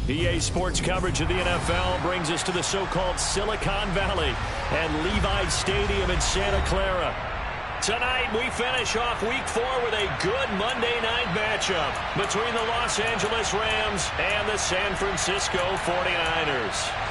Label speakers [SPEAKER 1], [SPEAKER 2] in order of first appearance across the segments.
[SPEAKER 1] EA Sports coverage of the NFL brings us to the so-called Silicon Valley and Levi Stadium in Santa Clara. Tonight, we finish off Week 4 with a good Monday night matchup between the Los Angeles Rams and the San Francisco 49ers.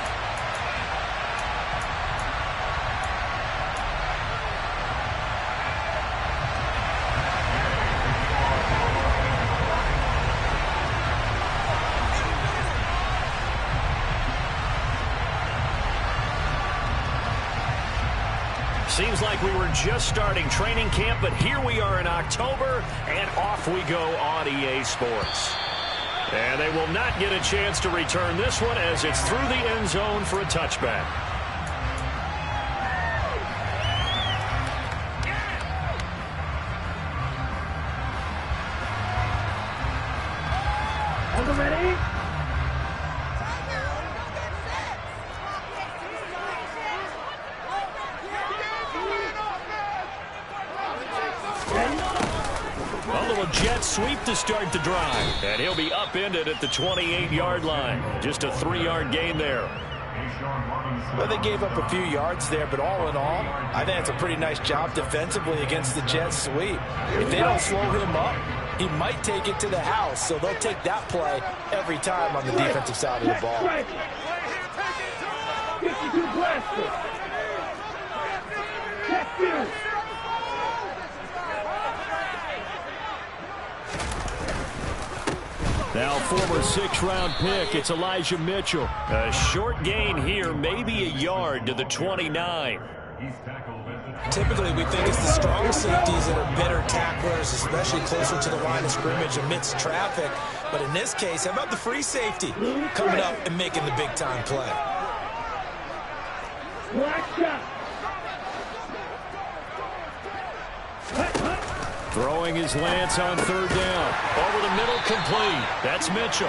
[SPEAKER 1] Seems like we were just starting training camp, but here we are in October, and off we go on EA Sports. And they will not get a chance to return this one as it's through the end zone for a touchback.
[SPEAKER 2] Are you ready?
[SPEAKER 1] A little jet sweep to start the drive. And he'll be upended at the 28-yard line. Just a 3-yard gain there.
[SPEAKER 3] Well, they gave up a few yards there, but all in all, I think it's a pretty nice job defensively against the jet sweep. If they don't slow him up, he might take it to the house, so they'll take that play every time on the defensive side of the ball.
[SPEAKER 2] 52 blaster. Check field.
[SPEAKER 1] Now former 6th-round pick, it's Elijah Mitchell. A short gain here, maybe a yard to the 29.
[SPEAKER 3] Typically, we think it's the strong safeties that are better tacklers, especially closer to the line of scrimmage amidst traffic. But in this case, how about the free safety coming up and making the big-time play?
[SPEAKER 1] Throwing his Lance on 3rd down. Over the middle, complete. That's Mitchell.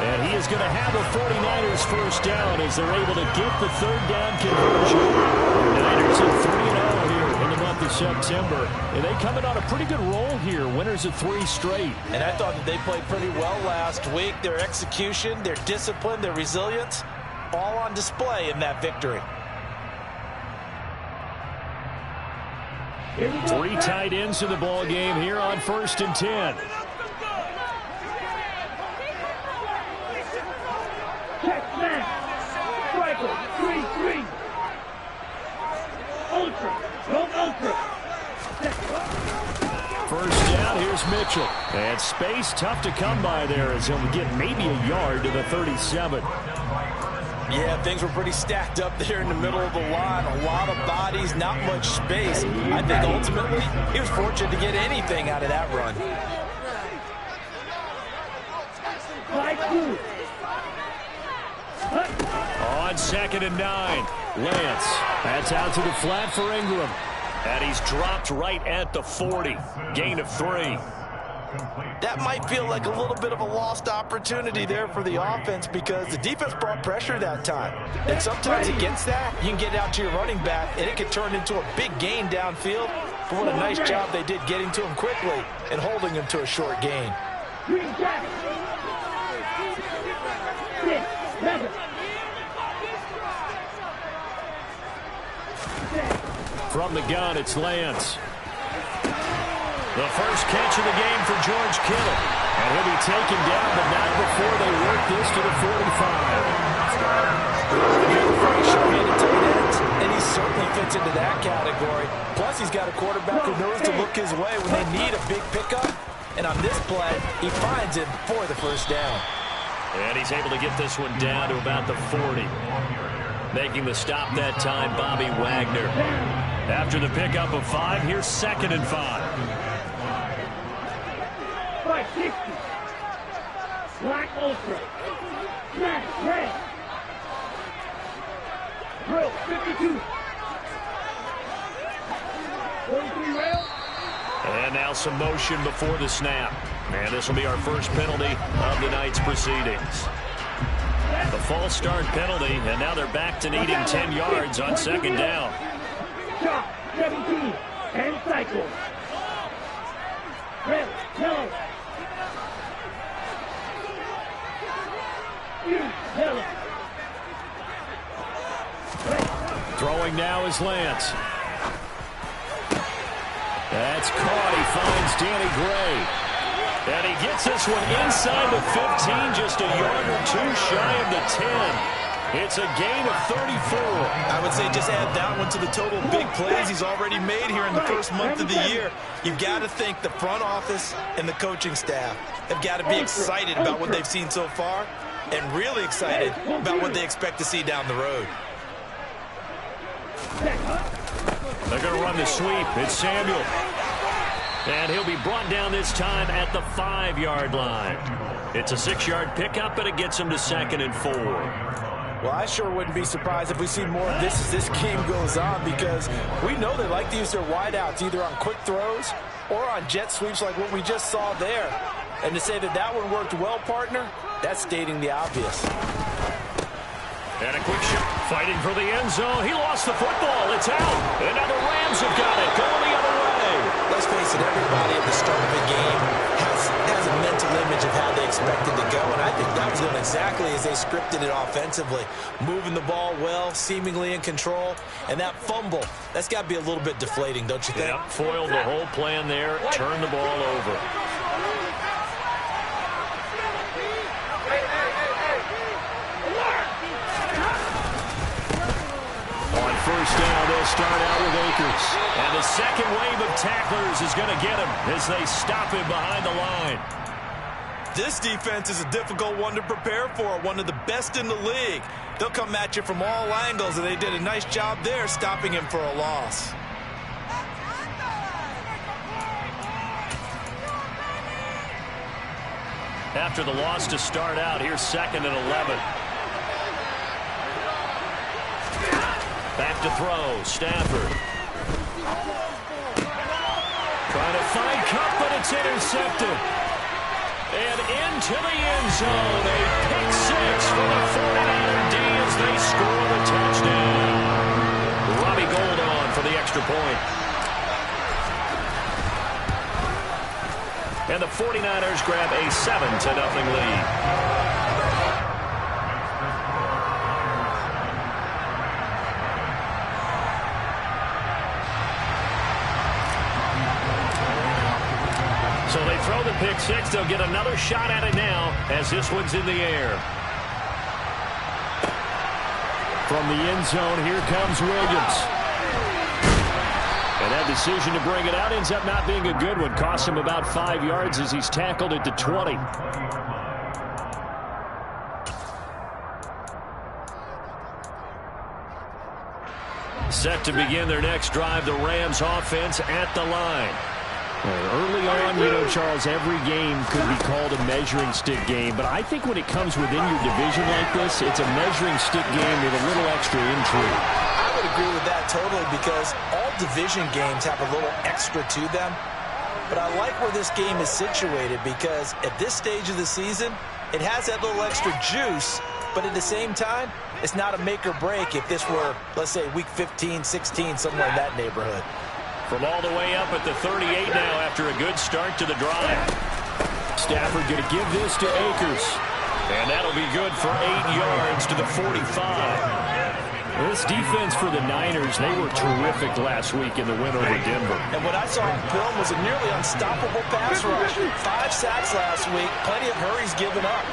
[SPEAKER 1] And he is going to have a 49ers first down as they're able to get the 3rd down conversion. The Niners at 3-0 here in the month of September. And they come in on a pretty good roll here. Winners of 3 straight.
[SPEAKER 3] And I thought that they played pretty well last week. Their execution, their discipline, their resilience, all on display in that victory.
[SPEAKER 1] 3 tight ends in the ball game here on 1st and 10.
[SPEAKER 2] Check snap. Striker. 3-3. Ultra. Go ultra.
[SPEAKER 1] First down, here's Mitchell. And space tough to come by there as he'll get maybe a yard to the 37.
[SPEAKER 3] Yeah, things were pretty stacked up there in the middle of the line. A lot of bodies, not much space. I think ultimately he was fortunate to get anything out of that run.
[SPEAKER 1] On 2nd and 9, Lance. That's out to the flat for Ingram. And he's dropped right at the 40. Gain of 3.
[SPEAKER 3] That might feel like a little bit of a lost opportunity there for the offense because the defense brought pressure that time. And sometimes against that, you can get out to your running back, and it can turn into a big gain downfield. But what a nice job they did getting to him quickly and holding him to a short gain.
[SPEAKER 1] From the gun, it's Lance. The first catch of the game for George Kittle. And he'll be taken down, but not before they work this to the 45.
[SPEAKER 3] And he certainly fits into that category. Plus, he's got a quarterback who knows to look his way when they need a big pickup. And on this play, he finds him for the first down.
[SPEAKER 1] And he's able to get this one down to about the 40. Making the stop that time, Bobby Wagner. After the pickup of 5, here's 2nd and 5.
[SPEAKER 2] 560. Black Ultra. Smash red. Drill 52. 43 rail.
[SPEAKER 1] And now some motion before the snap. And this will be our first penalty of the night's proceedings. The false start penalty, and now they're back to needing 10 yards on 2nd down.
[SPEAKER 2] Shot 17 and cycle. Red, yellow. Yellow.
[SPEAKER 1] Throwing now is Lance. That's caught. He finds Danny Gray. And he gets this one inside the 15, just a yard or two shy of the 10. It's a gain of 34.
[SPEAKER 3] I would say just add that one to the total big plays he's already made here in the first month of the year. You've got to think the front office and the coaching staff have got to be excited about what they've seen so far and really excited about what they expect to see down the road.
[SPEAKER 1] They're going to run the sweep. It's Samuel. And he'll be brought down this time at the 5-yard line. It's a 6-yard pickup, but it gets him to 2nd and 4.
[SPEAKER 3] Well, I sure wouldn't be surprised if we see more of this as this game goes on, because we know they like to use their wideouts either on quick throws or on jet sweeps like what we just saw there. And to say that that one worked well, partner, that's stating the obvious.
[SPEAKER 1] And a quick shot, fighting for the end zone. He lost the football. It's out. And now the Rams have got it, going the other way.
[SPEAKER 3] Let's face it, everybody at the start of the game has a mental image of how they expect it to go, and I think that was going exactly as they scripted it offensively. Moving the ball well, seemingly in control, and that fumble, that's got to be a little bit deflating, don't you think?
[SPEAKER 1] Yep, foiled the whole plan there, turned the ball over. On first down, they'll start out with Akers. And the second wave of tacklers is going to get him as they stop him behind the line.
[SPEAKER 3] This defense is a difficult one to prepare for, one of the best in the league. They'll come at you from all angles, and they did a nice job there stopping him for a loss.
[SPEAKER 1] After the loss to start out, here's 2nd and 11. Back to throw, Stafford. Trying to find Cup, but it's intercepted. And into the end zone, a pick 6 for the 49er D as they score the touchdown. Robbie Gould on for the extra point. And the 49ers grab a 7-0 lead. So they throw the pick 6. They'll get another shot at it now as this one's in the air. From the end zone, here comes Williams. And that decision to bring it out ends up not being a good one. Costs him about 5 yards as he's tackled at the 20. Set to begin their next drive, the Rams offense at the line. Early on, you know, Charles, every game could be called a measuring stick game, but I think when it comes within your division like this, it's a measuring stick game with a little extra intrigue.
[SPEAKER 3] I would agree with that totally, because all division games have a little extra to them. But I like where this game is situated, because at this stage of the season, it has that little extra juice, but at the same time, it's not a make or break if this were, let's say, week 15, 16, somewhere in that neighborhood.
[SPEAKER 1] From all the way up at the 38 now after a good start to the drive. Stafford going to give this to Akers. And that'll be good for 8 yards to the 45. This defense for the Niners, they were terrific last week in the win over Denver.
[SPEAKER 3] And what I saw on film was a nearly unstoppable pass rush. 5 sacks last week, plenty of hurries given up.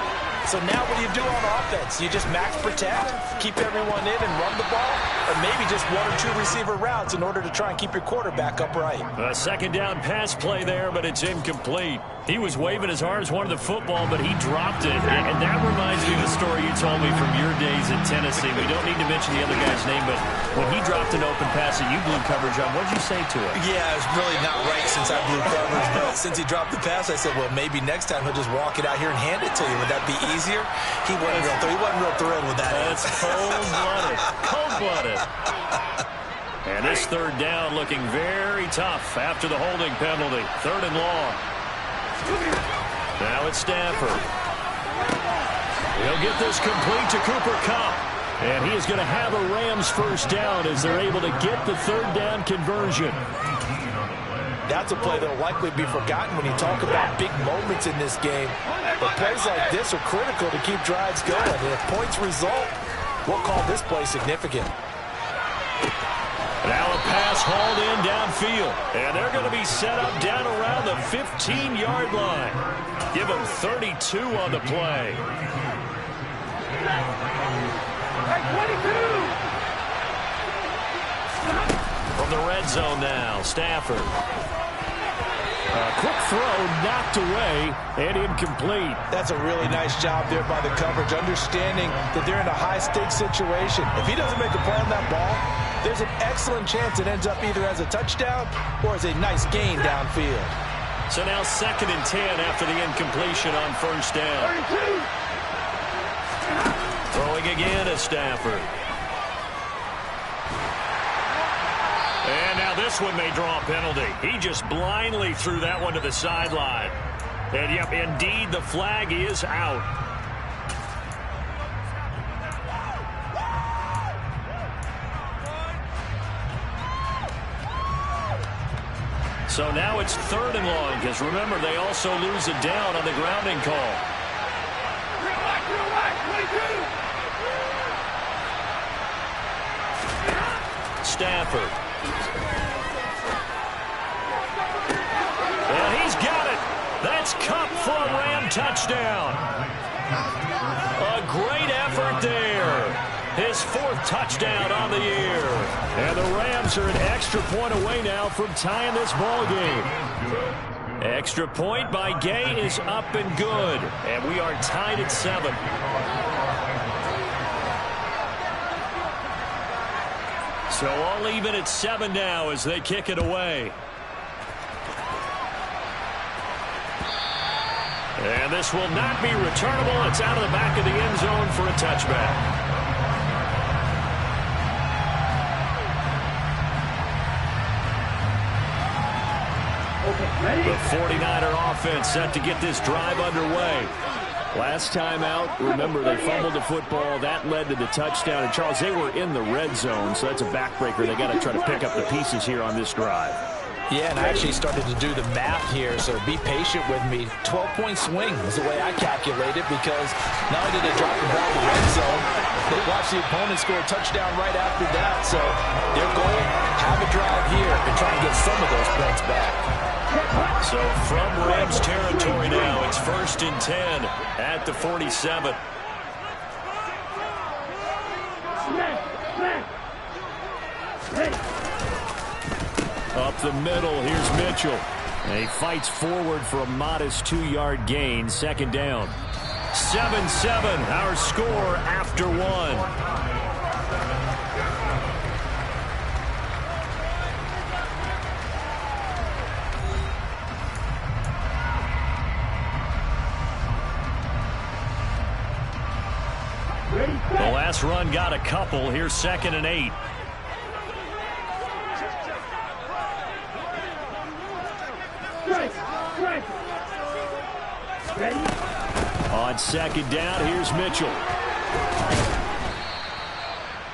[SPEAKER 3] So now what do you do on offense? You just max protect, keep everyone in and run the ball, or maybe just 1 or 2 receiver routes in order to try and keep your quarterback upright.
[SPEAKER 1] A second down pass play there, but it's incomplete. He was waving his arms, wanted the football, but he dropped it. And that reminds me of the story you told me from your days at Tennessee. We don't need to mention the other guy's name, but when he dropped an open pass that you blew coverage on, what did you say to him?
[SPEAKER 3] Yeah, it's really not right since I blew coverage, but since he dropped the pass, I said, well, maybe next time he'll just walk it out here and hand it to you. Would that be easier? He wasn't real thrilled with that.
[SPEAKER 1] That's cold-blooded. Cold-blooded. And this third down looking very tough after the holding penalty. 3rd and long. Now it's Stafford. He'll get this complete to Cooper Kupp. And he is going to have a Rams first down as they're able to get the 3rd down conversion.
[SPEAKER 3] That's a play that will likely be forgotten when you talk about big moments in this game. But plays like this are critical to keep drives going. And if points result, we'll call this play significant.
[SPEAKER 1] Now a pass hauled in downfield. And they're going to be set up down around the 15-yard line. Give them 32 on the play.
[SPEAKER 2] 22!
[SPEAKER 1] From the red zone now, Stafford. A quick throw knocked away and incomplete.
[SPEAKER 3] That's a really nice job there by the coverage, understanding that they're in a high-stakes situation. If he doesn't make a play on that ball, there's an excellent chance it ends up either as a touchdown or as a nice gain downfield.
[SPEAKER 1] So now 2nd and 10 after the incompletion on first down.
[SPEAKER 2] 32!
[SPEAKER 1] Throwing again is Stafford. And now this one may draw a penalty. He just blindly threw that one to the sideline. And yep, indeed, the flag is out. So now it's 3rd and long, because remember, they also lose a down on the grounding call. Stafford. And he's got it. That's Cup for a Ram touchdown. A great effort there. His 4th touchdown on the year. And the Rams are an extra point away now from tying this ball game. Extra point by Gay is up and good. And we are tied at 7. So all even at 7 now as they kick it away. And this will not be returnable. It's out of the back of the end zone for a touchback. The 49er offense set to get this drive underway. Last time out, remember, they fumbled the football. That led to the touchdown. And, Charles, they were in the red zone, so that's a backbreaker. They got to try to pick up the pieces here on this drive.
[SPEAKER 3] Yeah, and I actually started to do the math here, so be patient with me. 12-point swing is the way I calculate it, because not only did they drop the ball in the red zone, they watched the opponent score a touchdown right after that. So their goal, have a drive here and try and get some of those points back.
[SPEAKER 1] So from Rams territory now, it's 1st and 10 at the 47. Up the middle, here's Mitchell. And he fights forward for a modest 2-yard gain, 2nd down. 7-7, our score after 1. The last run got a couple. Here's 2nd and 8. On 2nd down, here's Mitchell.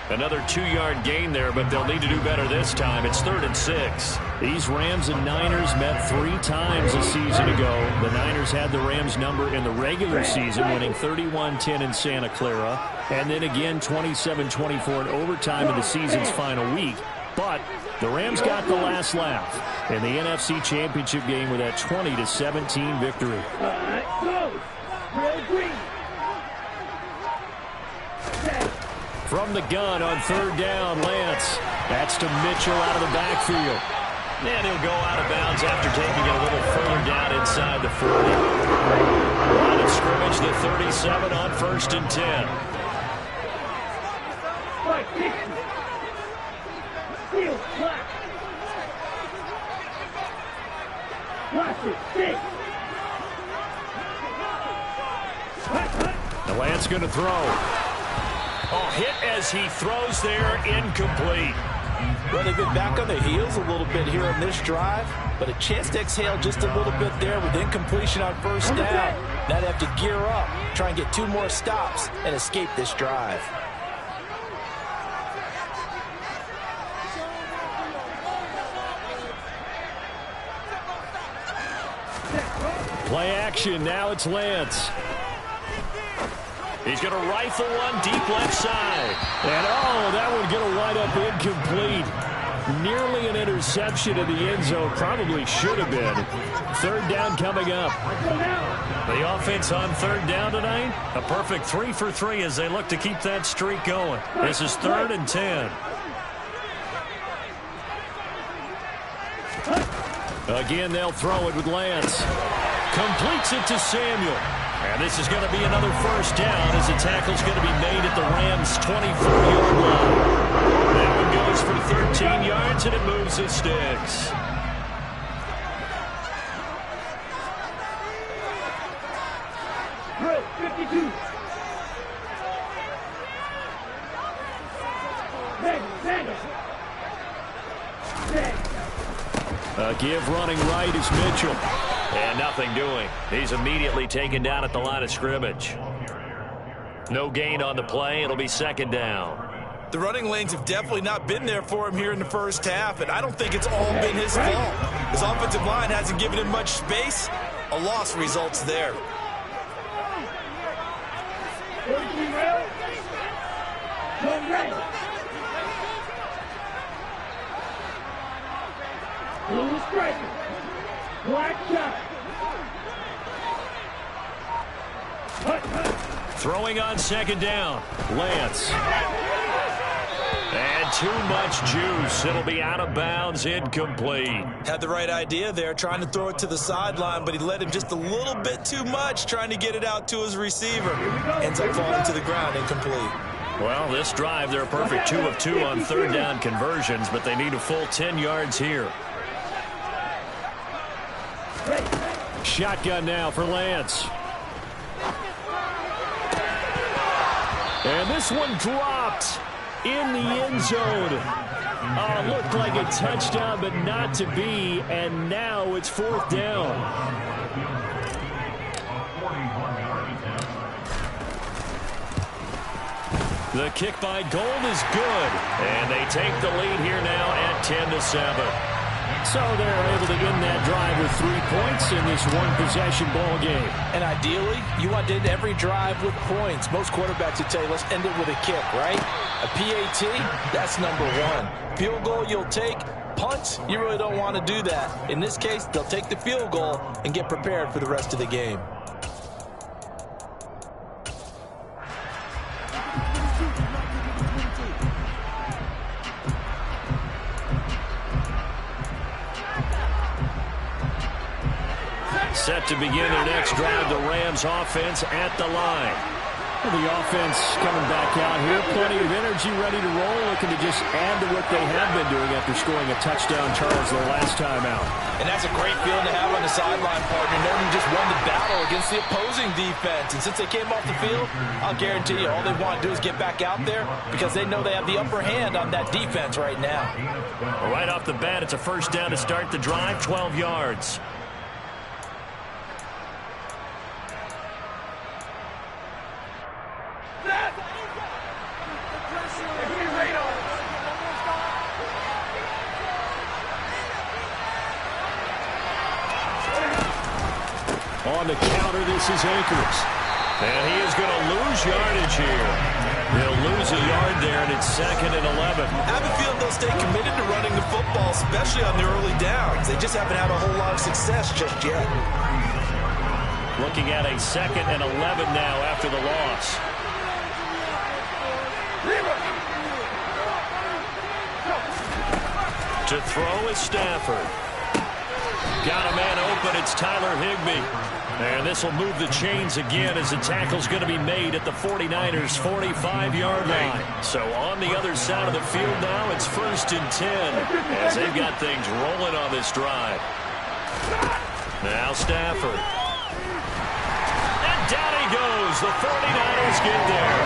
[SPEAKER 1] Another 2-yard gain there, but they'll need to do better this time. It's 3rd and 6. These Rams and Niners met 3 times a season ago. The Niners had the Rams number in the regular season, winning 31-10 in Santa Clara, and then again 27-24 in overtime in the season's final week. But the Rams got the last laugh in the NFC Championship game with that 20-17 victory. From the gun on 3rd down, Lance. That's to Mitchell out of the backfield. And he'll go out of bounds after taking it a little further down inside the 40. Line of scrimmage, the 37 on 1st and 10. The Lance going to throw. Oh, hit as he throws there, incomplete.
[SPEAKER 3] Well, they've been back on their heels a little bit here on this drive, but a chance to exhale just a little bit there with incompletion on 1st down. Now they have to gear up, try and get 2 more stops, and escape this drive.
[SPEAKER 1] Play action. Now it's Lance. He's going to rifle one deep left side. And, oh, that one going to wind up incomplete. Nearly an interception in the end zone. Probably should have been. Third down coming up. The offense on third down tonight. A perfect 3 for 3 as they look to keep that streak going. This is 3rd and 10. Again, they'll throw it with Lance. Completes it to Samuel. And this is going to be another first down as the tackle's going to be made at the Rams' 24-yard line. That one goes for 13 yards, and it moves the sticks.
[SPEAKER 2] Drill 52.
[SPEAKER 1] A give running right is Mitchell. And nothing doing. He's immediately taken down at the line of scrimmage. No gain on the play. It'll be 2nd down.
[SPEAKER 3] The running lanes have definitely not been there for him here in the first half, and I don't think it's all been his fault. His offensive line hasn't given him much space. A loss results there.
[SPEAKER 2] 43 rail. One right. Blue striker. Black shot.
[SPEAKER 1] Throwing on 2nd down. Lance. And too much juice. It'll be out of bounds, incomplete.
[SPEAKER 3] Had the right idea there, trying to throw it to the sideline, but he led him just a little bit too much, trying to get it out to his receiver. Ends up falling to the ground, incomplete.
[SPEAKER 1] Well, this drive, they're a perfect 2 of 2 on third down conversions, but they need a full 10 yards here. Shotgun now for Lance. And this one dropped in the end zone. Oh, looked like a touchdown, but not to be. And now it's 4th down. The kick by Gold is good. And they take the lead here now at 10-7. So they're able to end that drive with 3 points in this one-possession ball game.
[SPEAKER 3] And ideally, you want to end every drive with points. Most quarterbacks would tell you, let's end it with a kick, right? A PAT, that's number 1. Field goal you'll take. Punts, you really don't want to do that. In this case, they'll take the field goal and get prepared for the rest of the game.
[SPEAKER 1] Set to begin their next drive, the Rams offense at the line. Well, the offense coming back out here, plenty of energy, ready to roll, looking to just add to what they have been doing after scoring a touchdown, Charles, their last time out.
[SPEAKER 3] And that's a great feeling to have on the sideline, partner, knowing you just won the battle against the opposing defense. And since they came off the field, I'll guarantee you all they want to do is get back out there because they know they have the upper hand on that defense right now.
[SPEAKER 1] Well, right off the bat, it's a first down to start the drive, 12 yards. On the counter, this is Akers. And he is going to lose yardage here. They'll lose a yard there, and it's 2nd and 11.
[SPEAKER 3] I have a feeling they'll stay committed to running the football, especially on the early downs. They just haven't had a whole lot of success just yet.
[SPEAKER 1] Looking at a 2nd and 11 now after the loss. To throw is Stafford. Got a man open. It's Tyler Higbee. And this will move the chains again as the tackle's going to be made at the 49ers' 45-yard line. So on the other side of the field now, it's 1st and 10 as they've got things rolling on this drive. Now Stafford. And down he goes. The 49ers get there.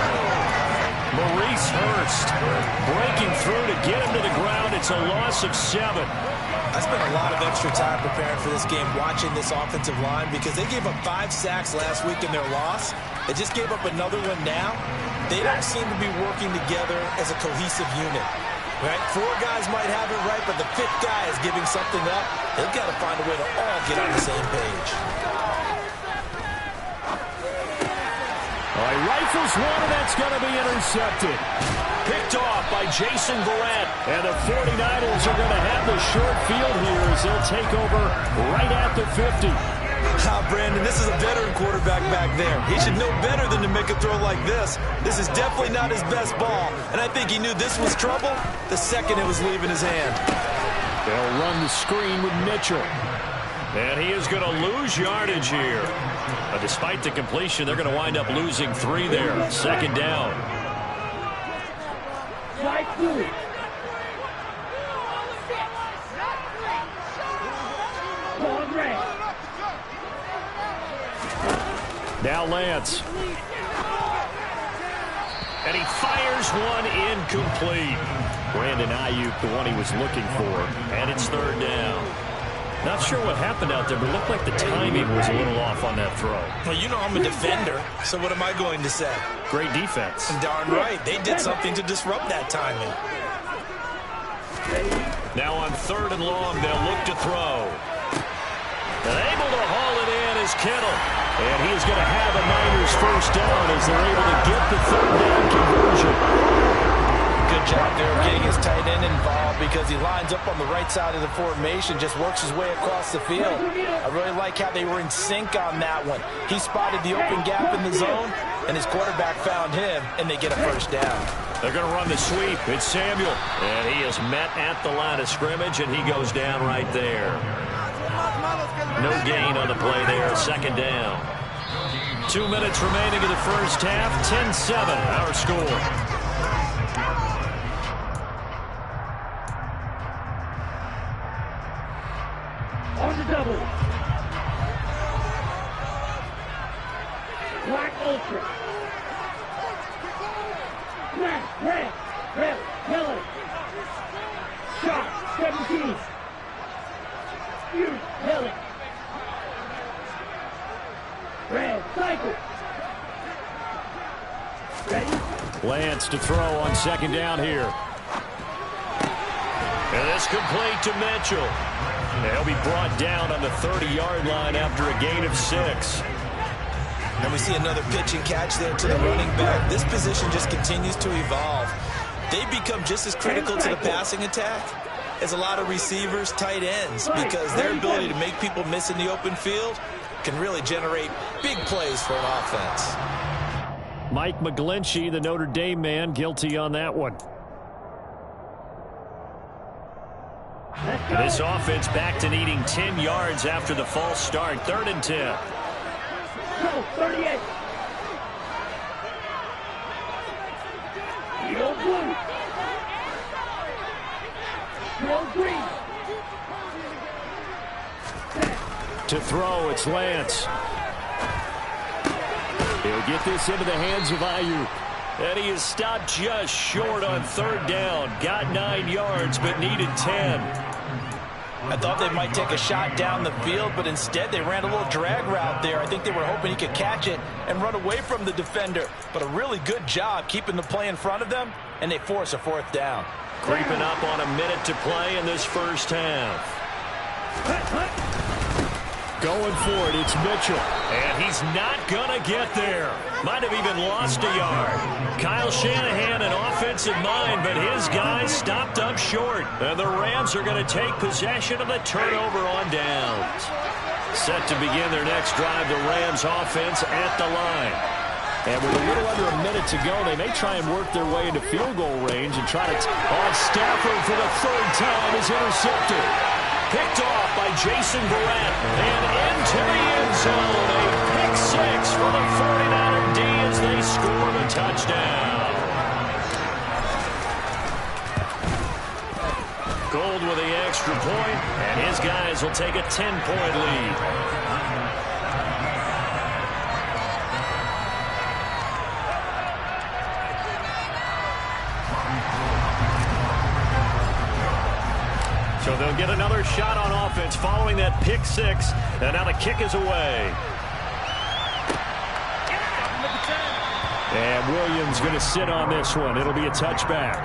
[SPEAKER 1] Maurice Hurst breaking through to get him to the ground. It's a loss of 7.
[SPEAKER 3] I spent a lot of extra time preparing for this game watching this offensive line because they gave up 5 sacks last week in their loss. They just gave up another one now. They don't seem to be working together as a cohesive unit. Right? 4 guys might have it right, but the 5th guy is giving something up. They've got to find a way to all get on the same page.
[SPEAKER 1] All right, rifles one, and that's going to be intercepted. Picked off by Jason Verrett. And the 49ers are going to have the short field here as they'll take over right at the 50.
[SPEAKER 3] Brandon, this is a veteran quarterback back there. He should know better than to make a throw like this. This is definitely not his best ball, and I think he knew this was trouble the second it was leaving his hand.
[SPEAKER 1] They'll run the screen with Mitchell. And he is going to lose yardage here. But despite the completion, they're going to wind up losing 3 there. 2nd down. Now Lance. And he fires one incomplete. Brandon Ayuk, the one he was looking for. And it's 3rd down. Not sure what happened out there, but it looked like the timing was a little off on that throw.
[SPEAKER 3] Well, you know I'm a defender, so what am I going to say?
[SPEAKER 1] Great defense.
[SPEAKER 3] Darn right. They did something to disrupt that timing.
[SPEAKER 1] Now on 3rd and long, they'll look to throw. And able to haul it in is Kittle. And he's going to have a Niners first down as they're able to get the 3rd down conversion.
[SPEAKER 3] Good job there getting his tight end involved because he lines up on the right side of the formation, just works his way across the field. I really like how they were in sync on that one. He spotted the open gap in the zone, and his quarterback found him, and they get a first down.
[SPEAKER 1] They're going to run the sweep. It's Samuel. And he is met at the line of scrimmage, and he goes down right there. No gain on the play there. 2nd down. 2 minutes remaining in the first half. 10-7, our score.
[SPEAKER 2] On the double. Black Ultra. Black, red, yellow. Shot, 17. Yellow. Red, cycle. Ready?
[SPEAKER 1] Lance to throw on 2nd down here. And it's complete to Mitchell. And he'll be brought down on the 30-yard line after a gain of 6.
[SPEAKER 3] And we see another pitch and catch there to the running back. This position just continues to evolve. They become just as critical to the passing attack as a lot of receivers, tight ends, because their ability to make people miss in the open field can really generate big plays for an offense.
[SPEAKER 1] Mike McGlinchey, the Notre Dame man, guilty on that one. And this offense back to needing 10 yards after the false start. 3rd and 10.
[SPEAKER 2] Go, 38. Go blue. Go green.
[SPEAKER 1] To throw, it's Lance. He'll get this into the hands of Ayuk. And he is stopped just short on 3rd down. Got 9 yards, but needed 10.
[SPEAKER 3] I thought they might take a shot down the field, but instead they ran a little drag route there. I think they were hoping he could catch it and run away from the defender. But a really good job keeping the play in front of them, and they force a 4th down.
[SPEAKER 1] Creeping up on a minute to play in this first half. Going for it, it's Mitchell. And he's not going to get there. Might have even lost a yard. Kyle Shanahan, an offensive mind, but his guys stopped up short. And the Rams are going to take possession of the turnover on downs. Set to begin their next drive, the Rams offense at the line. And with a little under a minute to go, they may try and work their way into field goal range and try to... Stafford for the 3rd time is intercepted. Picked off by Jason Verrett. And into the end zone. A pick 6 for the 49er D as they score the touchdown. Gold with the extra point, and his guys will take a 10-point lead. So they'll get another shot on offense following that pick 6. And now the kick is away. And Williams going to sit on this one. It'll be a touchback.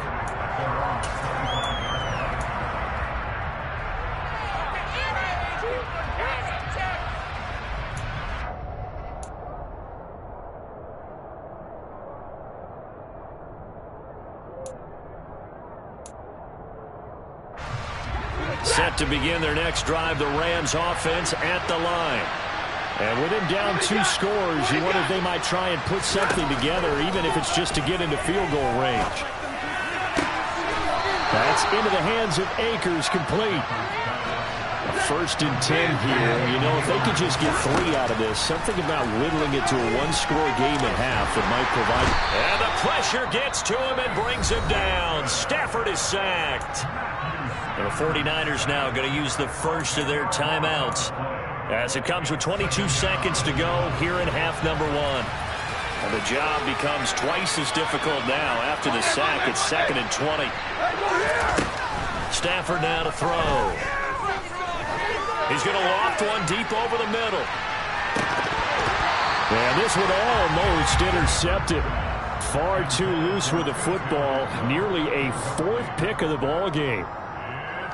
[SPEAKER 1] Set to begin their next drive, the Rams offense at the line. And with him down 2 scores, you wonder if they might try and put something together, even if it's just to get into field goal range. That's into the hands of Akers, complete. 1st and 10 here. You know, if they could just get 3 out of this, something about whittling it to a 1-score game at half that might provide. And the pressure gets to him and brings him down. Stafford is sacked. And the 49ers now going to use the first of their timeouts as it comes with 22 seconds to go here in half number 1. And the job becomes twice as difficult now after the sack. It's 2nd and 20. Stafford now to throw. He's going to loft one deep over the middle. And this one almost intercepted. Far too loose with the football. Nearly a 4th pick of the ball game.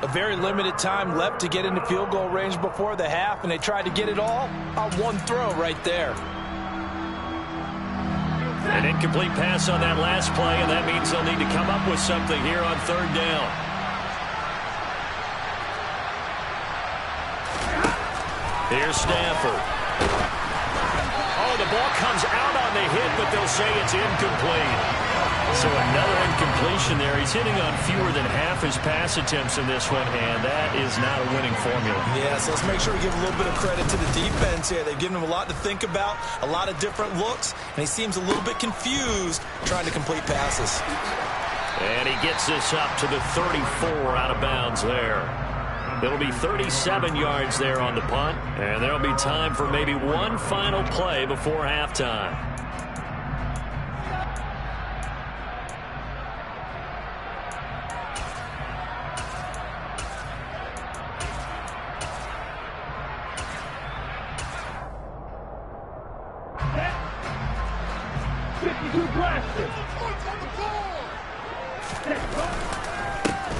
[SPEAKER 3] A very limited time left to get into field goal range before the half, and they tried to get it all on one throw right there.
[SPEAKER 1] An incomplete pass on that last play, and that means they'll need to come up with something here on 3rd down. Here's Stafford. Oh, the ball comes out on the hit, but they'll say it's incomplete. So another incompletion there. He's hitting on fewer than half his pass attempts in this one, and that is not a winning formula.
[SPEAKER 3] Yeah, so let's make sure we give a little bit of credit to the defense here. They've given him a lot to think about, a lot of different looks, and he seems a little bit confused trying to complete passes.
[SPEAKER 1] And he gets this up to the 34 out of bounds there. It'll be 37 yards there on the punt, and there'll be time for maybe one final play before halftime.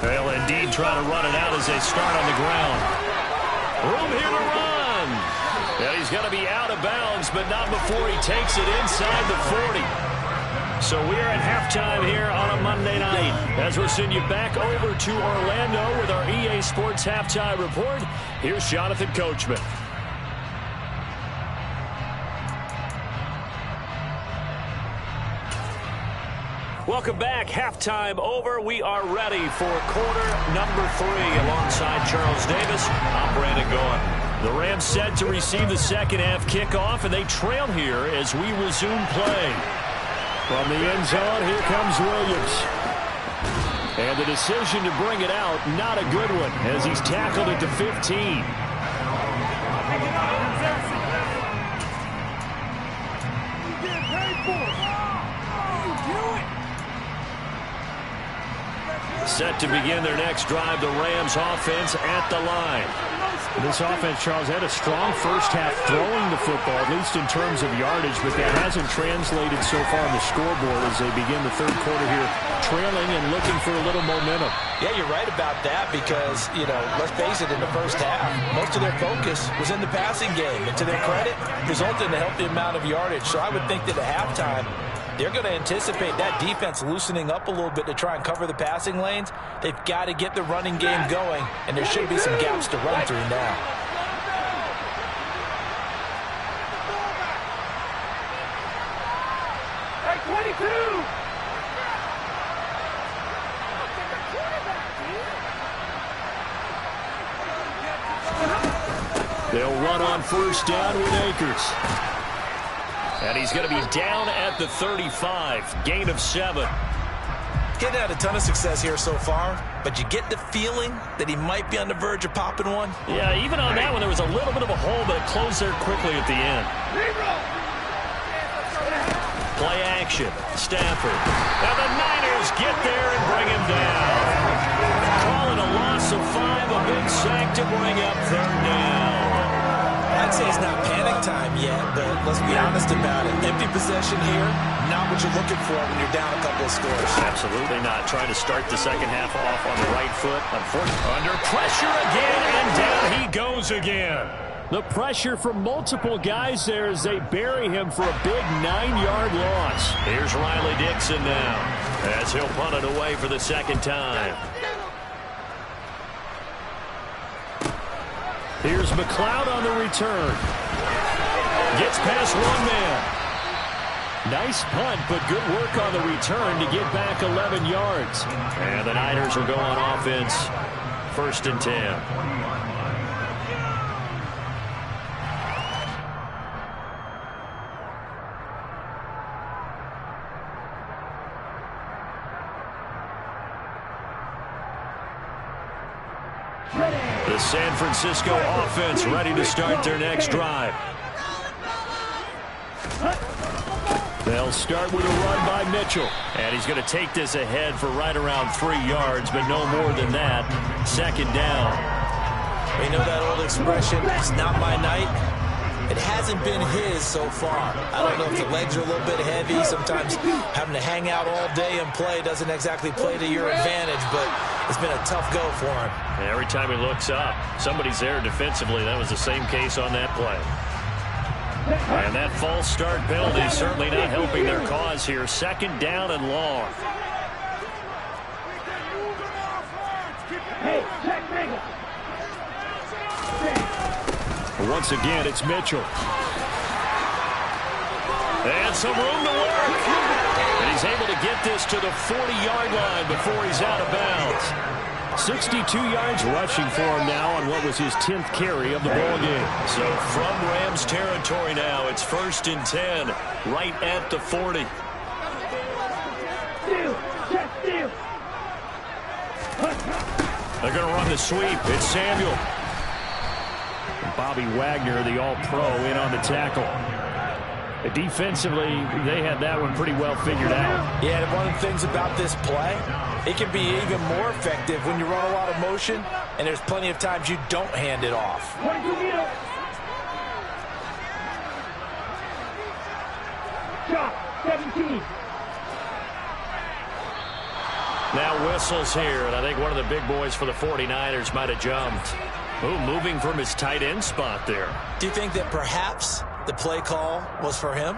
[SPEAKER 1] They'll indeed try to run it out as they start on the ground. Room here to run. And he's going to be out of bounds, but not before he takes it inside the 40. So we are at halftime here on a Monday night. As we'll send you back over to Orlando with our EA Sports Halftime Report, here's Jonathan Coachman. Welcome back. Halftime over. We are ready for quarter number 3 alongside Charles Davis. I'm Brandon Gaughan. The Rams set to receive the second half kickoff, and they trail here as we resume play. From the end zone, here comes Williams. And the decision to bring it out, not a good one, as he's tackled at the 15. Set to begin their next drive, the Rams offense at the line. This offense, Charles, had a strong first half throwing the football, at least in terms of yardage, but that hasn't translated so far on the scoreboard as they begin the third quarter here, trailing and looking for a little momentum.
[SPEAKER 3] Yeah, you're right about that because, you know, let's face it, in the first half, most of their focus was in the passing game. And to their credit, resulted in a healthy amount of yardage. So I would think that at halftime, they're going to anticipate that defense loosening up a little bit to try and cover the passing lanes. They've got to get the running game going, and there should be some gaps to run through now.
[SPEAKER 2] Hey, 22!
[SPEAKER 1] They'll run on first down with Akers. And he's going to be down at the 35, gain of 7.
[SPEAKER 3] Getting had a ton of success here so far, but you get the feeling that he might be on the verge of popping one.
[SPEAKER 1] Yeah, even on that one, there was a little bit of a hole, but it closed there quickly at the end. Play action, Stafford. Now the Niners get there and bring him down. Call it a loss of 5, a big sack to bring up third down.
[SPEAKER 3] I'd say it's not panic time yet, but let's be honest about it. Empty possession here, not what you're looking for when you're down a couple of scores.
[SPEAKER 1] Absolutely not. Trying to start the second half off on the right foot. Unfortunately, under pressure again, and down he goes again. The pressure from multiple guys there as they bury him for a big 9-yard loss. Here's Riley Dixon now as he'll punt it away for the second time. Here's McLeod on the return. Gets past one man. Nice punt, but good work on the return to get back 11 yards. And the Niners will go on offense. 1st and 10. The San Francisco offense ready to start their next drive. They'll start with a run by Mitchell. And he's going to take this ahead for right around 3 yards, but no more than that. 2nd down.
[SPEAKER 3] You know that old expression, it's not my night? It hasn't been his so far. I don't know if the legs are a little bit heavy. Sometimes having to hang out all day and play doesn't exactly play to your advantage, but it's been a tough go for him.
[SPEAKER 1] And every time he looks up, somebody's there defensively. That was the same case on that play. And that false start penalty is certainly not helping their cause here. 2nd down and long. Once again, it's Mitchell. And some room to work. And he's able to get this to the 40-yard line before he's out of bounds. 62 yards rushing for him now on what was his 10th carry of the ball game. So from Rams territory now, it's 1st and 10, right at the 40. They're going to run the sweep. It's Samuel. And Bobby Wagner, the all-pro, in on the tackle. Defensively, they had that one pretty well figured out.
[SPEAKER 3] Yeah, and one of the things about this play, it can be even more effective when you run a lot of motion, and there's plenty of times you don't hand it off.
[SPEAKER 2] Shot, 17.
[SPEAKER 1] Now whistles here, and I think one of the big boys for the 49ers might have jumped. Ooh, moving from his tight end spot there.
[SPEAKER 3] Do you think that perhaps the play call was for him?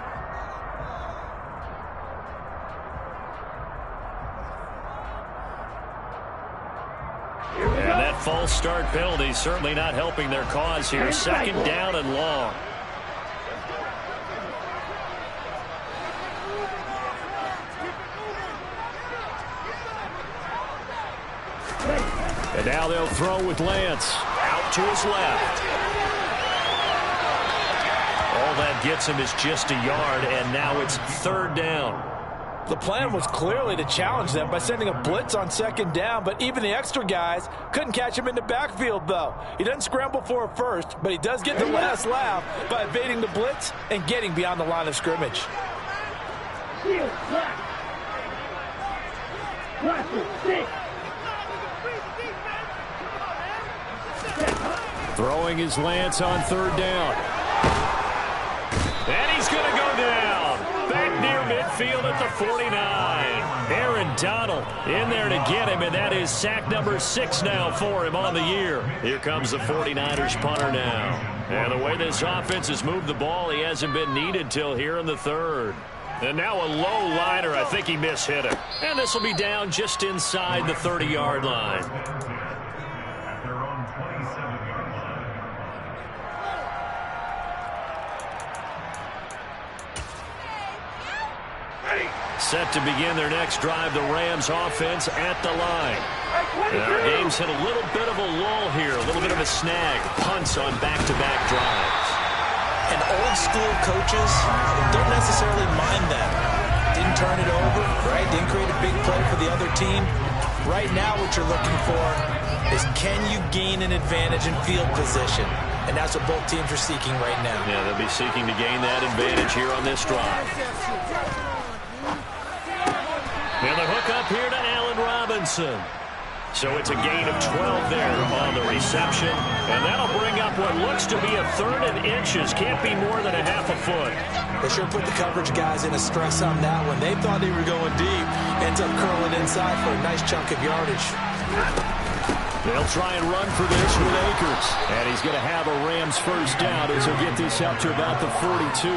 [SPEAKER 1] And that false start penalty certainly not helping their cause here. 2nd down and long. And now they'll throw with Lance. Out to his left. All that gets him is just a yard, and now it's 3rd down.
[SPEAKER 3] The plan was clearly to challenge them by sending a blitz on 2nd down, but even the extra guys couldn't catch him in the backfield, though. He doesn't scramble for a first, but he does get the last laugh by evading the blitz and getting beyond the line of scrimmage.
[SPEAKER 1] Throwing his Lance on 3rd down. And he's going to go down. Back near midfield at the 49. Aaron Donald in there to get him, and that is sack number 6 now for him on the year. Here comes the 49ers punter now. And the way this offense has moved the ball, he hasn't been needed till here in the 3rd. And now a low liner. I think he mishit it. And this will be down just inside the 30-yard line. Set to begin their next drive, the Rams offense at the line. Our game's hit a little bit of a lull here, a little bit of a snag. Punts on back-to-back drives.
[SPEAKER 3] And old-school coaches don't necessarily mind that. Didn't turn it over, right? Didn't create a big play for the other team. Right now what you're looking for is can you gain an advantage in field position? And that's what both teams are seeking right now.
[SPEAKER 1] Yeah, they'll be seeking to gain that advantage here on this drive. And the hook up here to Allen Robinson. So it's a gain of 12 there on the reception. And that'll bring up what looks to be a 3rd and inches. Can't be more than a half a foot.
[SPEAKER 3] They sure put the coverage guys in a stress on that one. They thought they were going deep. Ends up curling inside for a nice chunk of yardage.
[SPEAKER 1] They'll try and run for this with Akers. And he's going to have a Rams first down as he'll get this out to about the 42.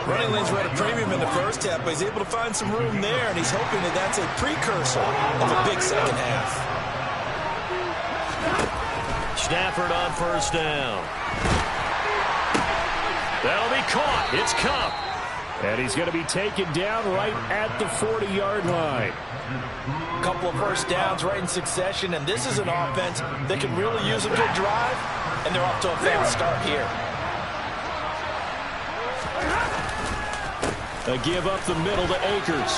[SPEAKER 3] Running lanes were at a premium in the first half, but he's able to find some room there, and he's hoping that that's a precursor of a big second half.
[SPEAKER 1] Stafford on first down. That'll be caught. It's Cup. And he's going to be taken down right at the 40-yard line.
[SPEAKER 3] A couple of first downs right in succession, and this is an offense that can really use a good drive, and they're off to a fast start here.
[SPEAKER 1] A give up the middle to Akers.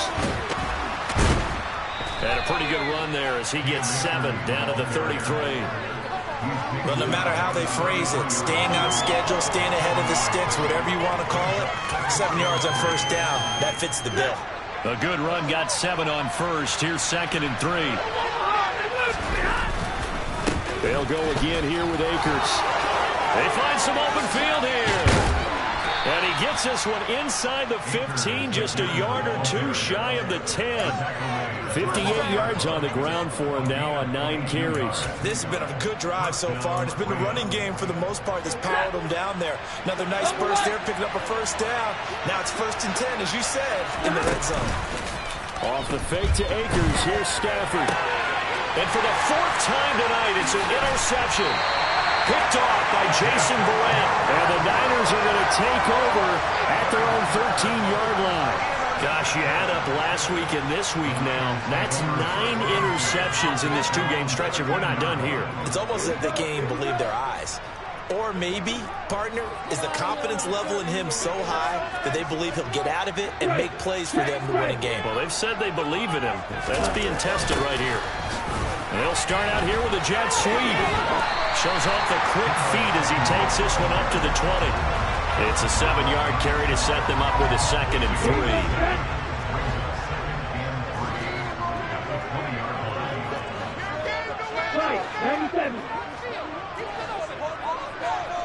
[SPEAKER 1] And a pretty good run there as he gets 7 down to the 33.
[SPEAKER 3] Well, no matter how they phrase it, staying on schedule, staying ahead of the sticks, whatever you want to call it, 7 yards on first down, that fits the bill.
[SPEAKER 1] A good run got 7 on first. Here's 2nd and 3. They'll go again here with Akers. They find some open field here. And he gets this one inside the 15, just a yard or two shy of the 10. 58 yards on the ground for him now on 9 carries.
[SPEAKER 3] This has been a good drive so far, and it's been the running game for the most part that's powered him down there. Another nice burst there, picking up a first down. Now it's 1st and 10, as you said, in the red zone.
[SPEAKER 1] Off the fake to Akers, here's Stafford. And for the 4th time tonight, it's an interception. Picked off by Jason Barrett. And the Niners are going to take over at their own 13-yard line. Gosh, you add up last week and this week now. That's 9 interceptions in this 2-game stretch, and we're not done here.
[SPEAKER 3] It's almost as if they can't even believe their eyes. Or maybe, partner, is the confidence level in him so high that they believe he'll get out of it and make plays for them to win a game.
[SPEAKER 1] Well, they've said they believe in him. That's being tested right here. And they'll start out here with a jet sweep. Shows off the quick feet as he takes this one up to the 20. It's a 7-yard carry to set them up with a 2nd and 3.
[SPEAKER 2] Right, 97.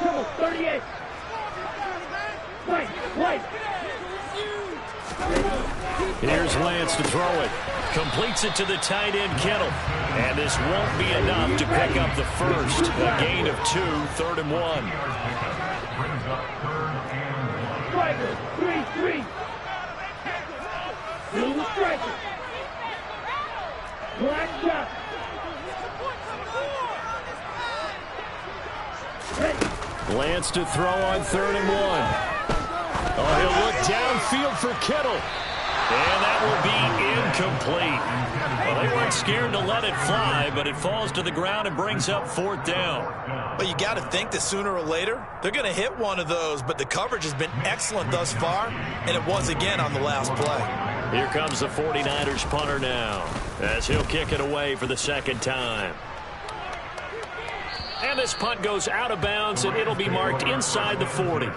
[SPEAKER 2] Triple 38. Right.
[SPEAKER 1] Here's Lance to throw it. Completes it to the tight end, Kittle. And this won't be enough to pick up the first. A gain of 2, 3rd and 1.
[SPEAKER 2] Striker, 3-3. Little striker. Black shot.
[SPEAKER 1] Lance to throw on 3rd and 1. Oh, he'll look downfield for Kittle. And that will be incomplete. Well, they weren't scared to let it fly, but it falls to the ground and brings up 4th down.
[SPEAKER 3] Well, you got to think that sooner or later, they're going to hit one of those, but the coverage has been excellent thus far, and it was again on the last play.
[SPEAKER 1] Here comes the 49ers punter now, as he'll kick it away for the 2nd time. And this punt goes out of bounds, and it'll be marked inside the 40.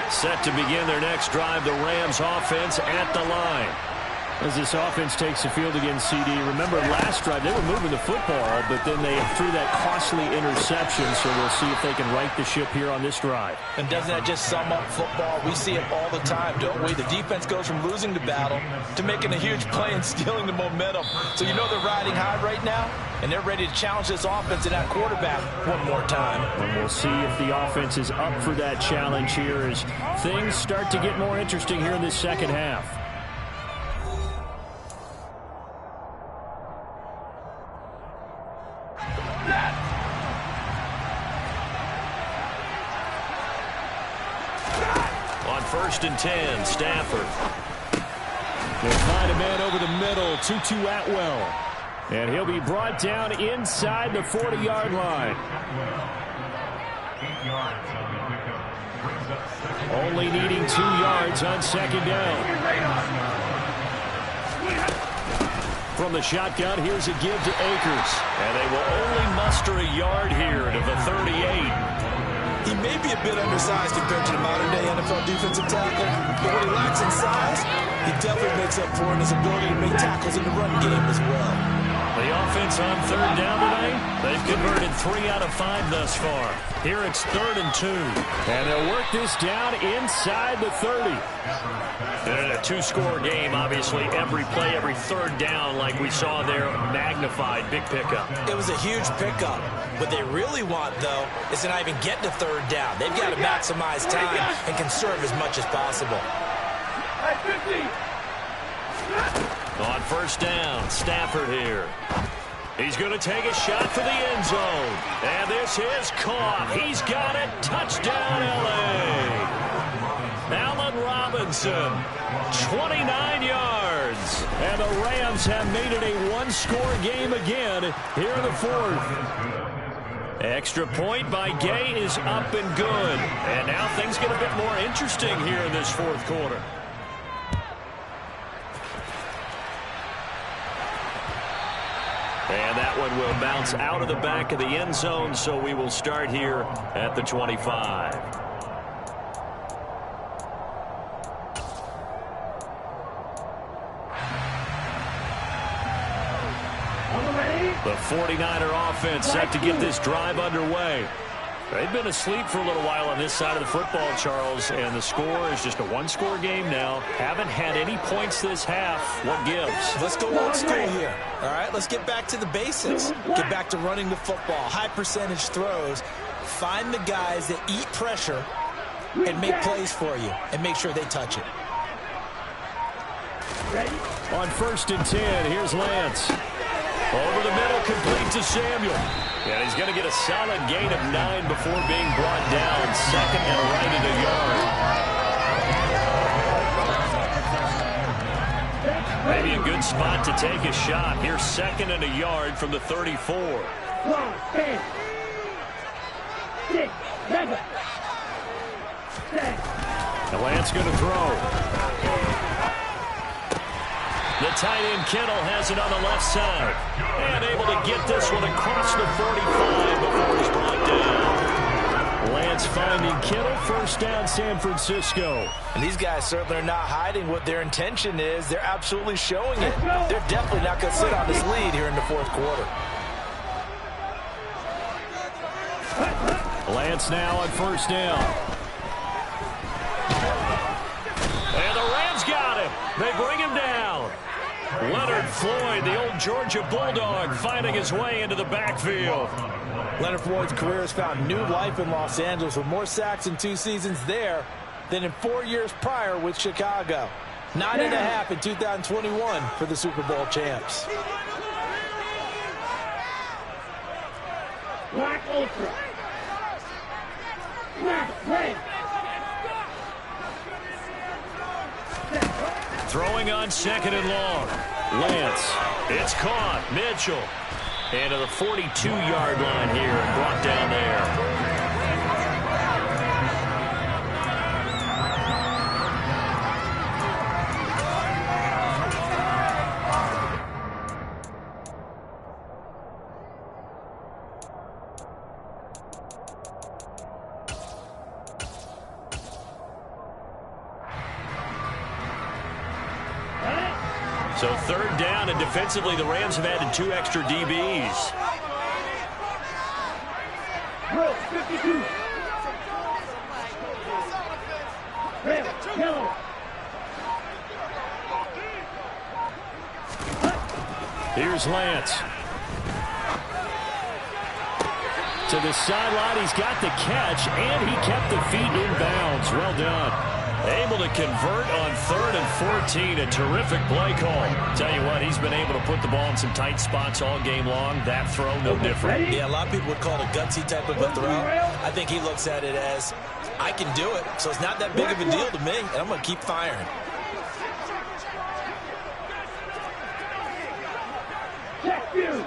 [SPEAKER 1] Set to begin their next drive, the Rams offense at the line. As this offense takes the field against CD, remember last drive they were moving the football, but then they threw that costly interception, so we'll see if they can right the ship here on this drive.
[SPEAKER 3] And doesn't that just sum up football? We see it all the time, don't we? The defense goes from losing the battle to making a huge play and stealing the momentum. So you know they're riding high right now, and they're ready to challenge this offense and that quarterback one more time.
[SPEAKER 1] And we'll see if the offense is up for that challenge here as things start to get more interesting here in this 2nd half. On 1st and 10, Stafford. They'll find a man over the middle, Tutu Atwell. And he'll be brought down inside the 40-yard line. Only needing 2 yards on 2nd down. From the shotgun, here's a give to Akers. And they will only muster a yard here to the 38.
[SPEAKER 3] He may be a bit undersized compared to the modern-day NFL defensive tackle, but what he lacks in size, he definitely makes up for in his ability to make tackles in the run game as well.
[SPEAKER 1] The offense on third down today? They've converted 3 out of 5 thus far. Here it's 3rd and 2. And they'll work this down inside the 30. And in a 2-score game, obviously, every play, every third down, like we saw there, magnified. Big pickup.
[SPEAKER 3] It was a huge pickup. What they really want, though, is to not even get to third down. They've got to maximize time and conserve as much as possible.
[SPEAKER 1] On first down, Stafford here. He's going to take a shot for the end zone. And this is caught. He's got it. Touchdown, L.A. Allen Robinson, 29 yards. And the Rams have made it a 1-score game again here in the 4th. Extra point by Gay is up and good. And now things get a bit more interesting here in this 4th quarter. And that one will bounce out of the back of the end zone, so we will start here at the 25. The 49er offense set to get this drive underway. They've been asleep for a little while on this side of the football, Charles, and the score is just a 1-score game now. Haven't had any points this half. What gives?
[SPEAKER 3] Let's go old school here. All right, let's get back to the basics. Get back to running the football, high percentage throws. Find the guys that eat pressure and make plays for you and make sure they touch it.
[SPEAKER 1] On 1st and 10, here's Lance. Over the middle, complete to Samuel. And he's going to get a solid gain of 9 before being brought down. 2nd and right at a yard. Maybe a good spot to take a shot. Here's 2nd and a yard from the 34.
[SPEAKER 2] 10, 6, 7, 6.
[SPEAKER 1] And Lance going to throw. The tight end Kittle has it on the left side. And able to get this one across the 45 before he's brought down. Lance finding Kittle. First down, San Francisco.
[SPEAKER 3] And these guys certainly are not hiding what their intention is. They're absolutely showing it. They're definitely not going to sit on this lead here in the 4th quarter.
[SPEAKER 1] Lance now on first down. And the Rams got him. They bring him down. Leonard Floyd, the old Georgia Bulldog, finding his way into the backfield.
[SPEAKER 3] Leonard Floyd's career has found new life in Los Angeles with more sacks in 2 seasons there than in 4 years prior with Chicago. 9.5 in 2021 for the Super Bowl champs.
[SPEAKER 2] Black Ultra. Black Red.
[SPEAKER 1] Throwing on 2nd and long. Lance. It's caught. Mitchell. And to the 42-yard line here and brought down there. So 3rd down, and defensively, the Rams have added 2 extra DBs.
[SPEAKER 2] Row 52. Red, yellow.
[SPEAKER 1] Here's Lance. To the sideline, he's got the catch, and he kept the feet in bounds. Well done. Able to convert on 3rd and 14. A terrific play call. Tell you what, he's been able to put the ball in some tight spots all game long. That throw, no different.
[SPEAKER 3] Yeah, a lot of people would call it a gutsy type of a throw. I think he looks at it as, I can do it, so it's not that big of a deal to me, and I'm going to keep firing.
[SPEAKER 2] Check you.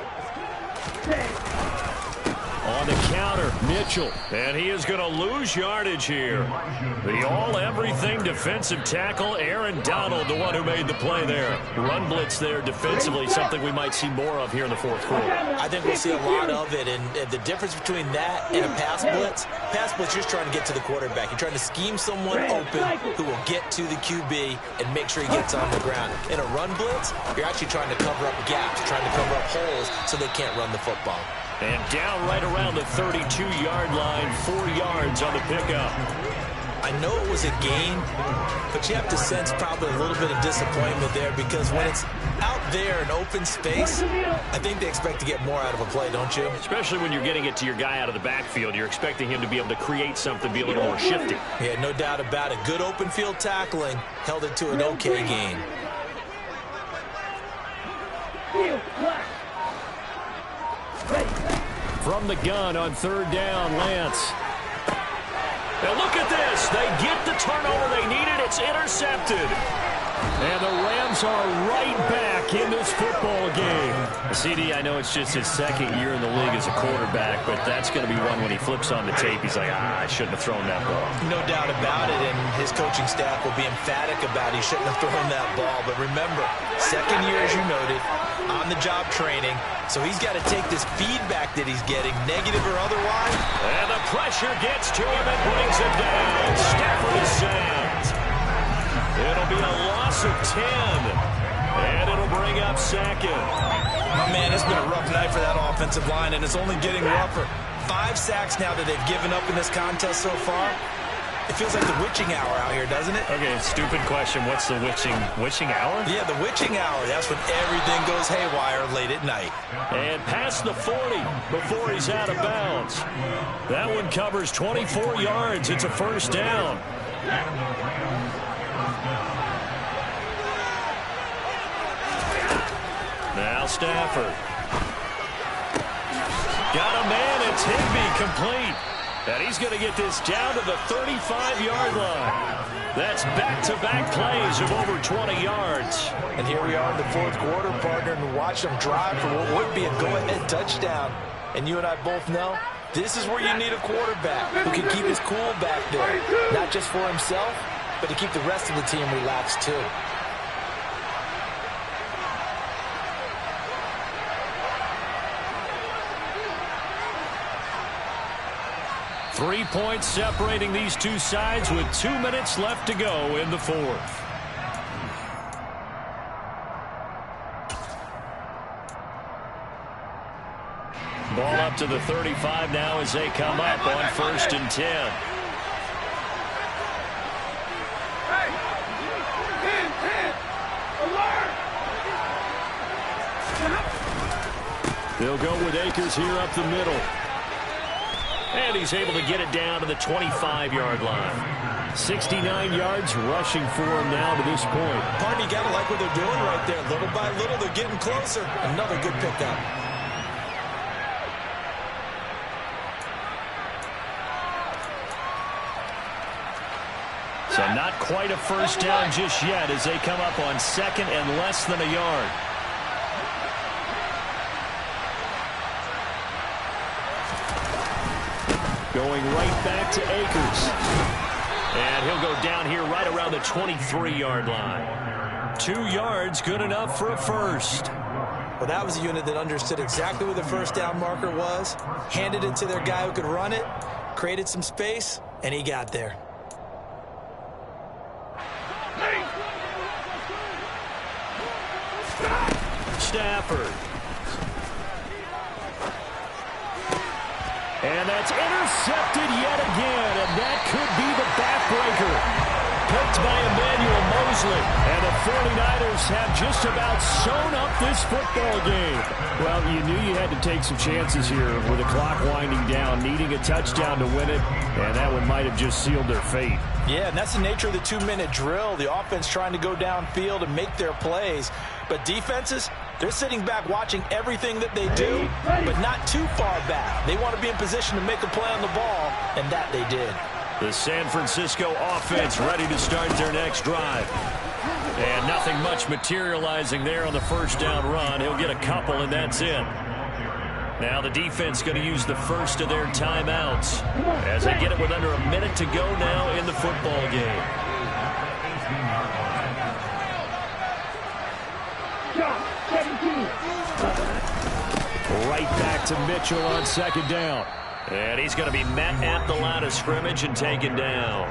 [SPEAKER 1] On the count, counter. Mitchell. And he is going to lose yardage here. The all-everything defensive tackle, Aaron Donald, the one who made the play there. Run blitz there defensively, something we might see more of here in the fourth quarter.
[SPEAKER 3] I think we'll see a lot of it, and the difference between that and a pass blitz, you're just trying to get to the quarterback. You're trying to scheme someone open who will get to the QB and make sure he gets on the ground. In a run blitz, you're actually trying to cover up gaps, trying to cover up holes so they can't run the football.
[SPEAKER 1] And down right around the 32-yard line, 4 yards on the pickup.
[SPEAKER 3] I know it was a gain, but you have to sense probably a little bit of disappointment there because when it's out there in open space, I think they expect to get more out of a play, don't you?
[SPEAKER 1] Especially when you're getting it to your guy out of the backfield. You're expecting him to be able to create something, be a little more shifty.
[SPEAKER 3] Yeah, no doubt about it. Good open field tackling held it to an okay gain.
[SPEAKER 1] From the gun on third down, Lance. And look at this. They get the turnover they needed. It's intercepted. And the Rams are right back in this football game. CD, I know it's just his second year in the league as a quarterback, but that's going to be one when he flips on the tape. He's like, I shouldn't have thrown that ball.
[SPEAKER 3] No doubt about it, and his coaching staff will be emphatic about he shouldn't have thrown that ball. But remember, second year, as you noted, on-the-job training, so he's got to take this feedback that he's getting, negative or otherwise.
[SPEAKER 1] And the pressure gets to him and brings him down. Stafford is sacked. It'll be a loss of 10. And it'll bring up second.
[SPEAKER 3] Oh, man, it's been a rough night for that offensive line, and it's only getting rougher. 5 sacks now that they've given up in this contest so far. It feels like the witching hour out here, doesn't it?
[SPEAKER 1] Okay, stupid question. What's the witching hour?
[SPEAKER 3] Yeah, the witching hour. That's when everything goes haywire late at night.
[SPEAKER 1] And past the 40 before he's out of bounds. That one covers 24 yards. It's a first down. Now Stafford. Got a man. It's Higbee complete. And he's going to get this down to the 35-yard line. That's back-to-back plays of over 20 yards.
[SPEAKER 3] And here we are in the fourth quarter, partner, and watch them drive for what would be a go-ahead touchdown. And you and I both know this is where you need a quarterback who can keep his cool back there, not just for himself, but to keep the rest of the team relaxed too.
[SPEAKER 1] Three points separating these two sides with 2 minutes left to go in the fourth. Ball up to the 35 now as they come up on 1st and 10. They'll go with Akers here up the middle. And he's able to get it down to the 25-yard line. 69 yards rushing for him now to this point.
[SPEAKER 3] Partner, you got to like what they're doing right there. Little by little, they're getting closer. Another good pickup.
[SPEAKER 1] So not quite a first down just yet as they come up on 2nd and less than a yard. Going right back to Akers. And he'll go down here right around the 23-yard line. 2 yards, good enough for a first.
[SPEAKER 3] Well, that was a unit that understood exactly where the first down marker was, handed it to their guy who could run it, created some space, and he got there.
[SPEAKER 1] Stafford. And that's intercepted yet again, and that could be the backbreaker. Picked by Emmanuel Mosley, and the 49ers have just about sewn up this football game. Well, you knew you had to take some chances here with the clock winding down, needing a touchdown to win it, and that one might have just sealed their fate.
[SPEAKER 3] Yeah, and that's the nature of the 2-minute drill. The offense trying to go downfield and make their plays, but defenses, they're sitting back watching everything that they do, but not too far back. They want to be in position to make a play on the ball, and that they did.
[SPEAKER 1] The San Francisco offense ready to start their next drive. And nothing much materializing there on the first down run. He'll get a couple, and that's it. Now the defense going to use the first of their timeouts as they get it with under a minute to go now in the football game. Right back to Mitchell on second down. And he's going to be met at the line of scrimmage and taken down.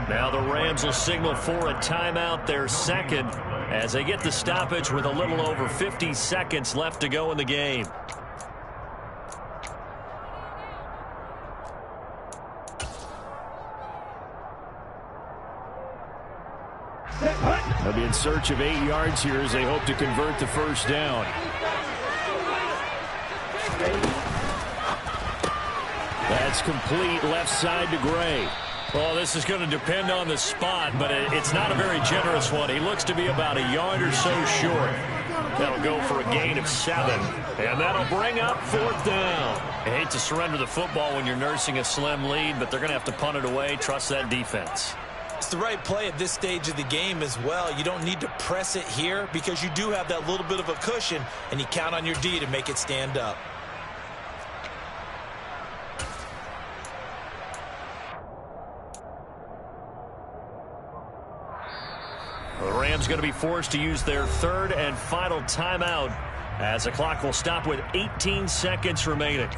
[SPEAKER 1] Now the Rams will signal for a timeout, their second, as they get the stoppage with a little over 50 seconds left to go in the game. They'll be in search of 8 yards here as they hope to convert the first down. That's complete left side to Gray. Well, this is going to depend on the spot, but it's not a very generous one. He looks to be about a yard or so short. That'll go for a gain of 7, and that'll bring up fourth down. I hate to surrender the football when you're nursing a slim lead, but they're going to have to punt it away. Trust that defense.
[SPEAKER 3] It's the right play at this stage of the game as well. You don't need to press it here because you do have that little bit of a cushion, and you count on your D to make it stand up.
[SPEAKER 1] The Rams going to be forced to use their third and final timeout as the clock will stop with 18 seconds remaining.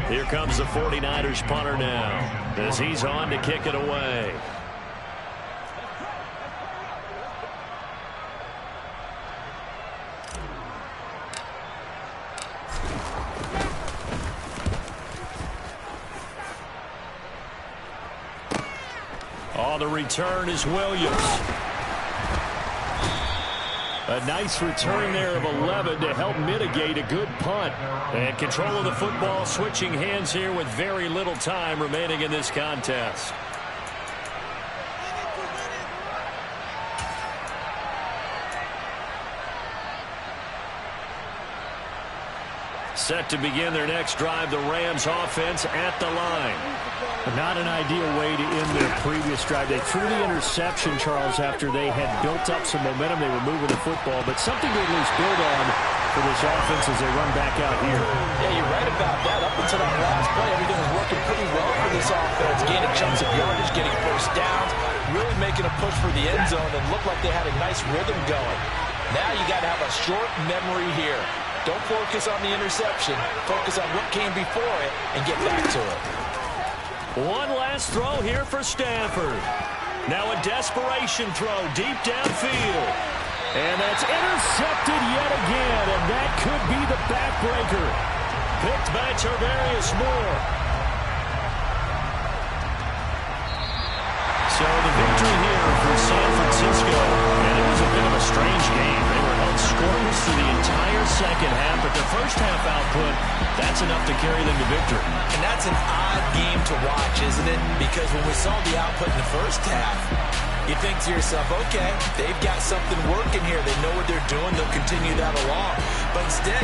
[SPEAKER 1] Here comes the 49ers punter now as he's on to kick it away. On the return is Williams. A nice return there of 11 to help mitigate a good punt. And control of the football switching hands here with very little time remaining in this contest. Set to begin their next drive, the Rams offense at the line.
[SPEAKER 4] Not an ideal way to end their previous drive. They threw the interception, Charles, after they had built up some momentum. They were moving the football, but something to at least build on for this offense as they run back out here.
[SPEAKER 3] Yeah, you're right about that. Up until that last play, everything was working pretty well for this offense. Gaining chunks of yardage, getting first downs, really making a push for the end zone, and looked like they had a nice rhythm going. Now you got to have a short memory here. Don't focus on the interception. Focus on what came before it and get back to it.
[SPEAKER 1] One last throw here for Stafford. Now a desperation throw deep downfield. And that's intercepted yet again, and that could be the backbreaker. Picked by Tarvarius Moore. So the victory here for San Francisco, and it was a bit of a strange game. They were held scoreless through the entire second half, but their first half output, that's enough to carry them to victory.
[SPEAKER 3] And that's an odd game to watch, isn't it? Because when we saw the output in the first half, you think to yourself, okay, they've got something working here. They know what they're doing. They'll continue that along. But instead,